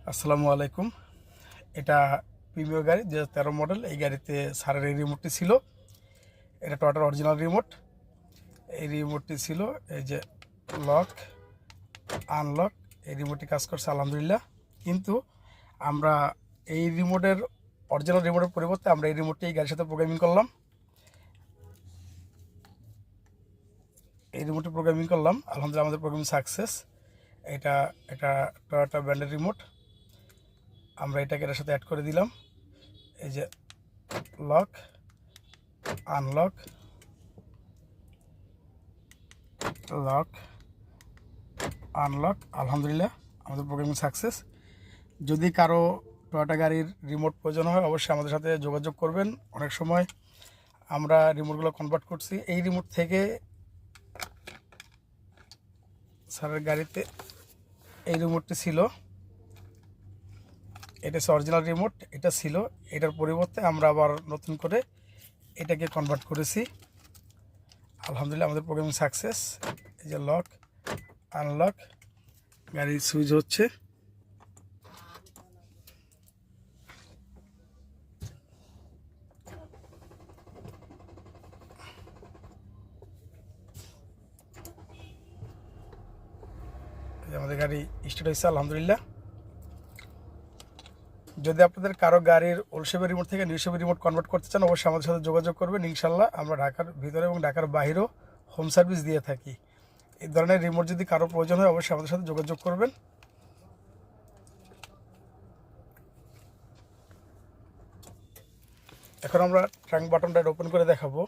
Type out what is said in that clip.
আসসালামু আলাইকুম। এটা প্রিমিয় গাড়ি 2013 মডেল। এই গাড়িতে স্যারের এই রিমোটটি ছিল। এটা টয়োটার অরিজিনাল রিমোট। এই রিমোটটি ছিল এই যে লক আনলক, এই রিমোটটি কাজ করছে আলহামদুলিল্লাহ। কিন্তু আমরা এই রিমোটের অরিজিনাল রিমোটের পরিবর্তে আমরা এই রিমোটটি এই গাড়ির সাথে প্রোগ্রামিং করলাম। আলহামদুলিল্লাহ আমাদের প্রোগ্রামিং সাকসেস। এটা একটা টয়োটা ব্র্যান্ডের রিমোট। আমরা এটাকে এর সাথে অ্যাড করে দিলাম। এই যে লক আনলক, লক আনলক, আলহামদুলিল্লাহ আমাদের প্রোগ্রামিং সাকসেস। যদি কারো টয়োটা গাড়ির রিমোট প্রয়োজন হয় অবশ্যই আমাদের সাথে যোগাযোগ করবেন। অনেক সময় আমরা রিমোটগুলো কনভার্ট করছি। এই রিমোট থেকে স্যারের গাড়িতে এই রিমোটটি ছিল, এটা হচ্ছে অরিজিনাল রিমোট। এটা ছিল, এটার পরিবর্তে আমরা আবার নতুন করে এটাকে কনভার্ট করেছি। আলহামদুলিল্লাহ আমাদের প্রোগ্রামিং সাকসেস। এই যে লক আনলক, গাড়ির সুইচ হচ্ছে। আমাদের গাড়ি স্টার্ট হয়েছে আলহামদুলিল্লাহ। যদি আপনাদের কারো গাড়ির ওল্ড শেপের রিমোট থেকে নিউ শেপের রিমোট কনভার্ট করতে চান অবশ্যই আমাদের সাথে যোগাযোগ করবেন। ইনশাল্লাহ আমরা ঢাকার ভিতরে এবং ঢাকার বাইরেও হোম সার্ভিস দিয়ে থাকি। এই ধরনের রিমোট যদি কারো প্রয়োজন হয় অবশ্যই আমাদের সাথে যোগাযোগ করবেন। এখন আমরা ট্রাঙ্ক বাটনটা ওপেন করে দেখাবো।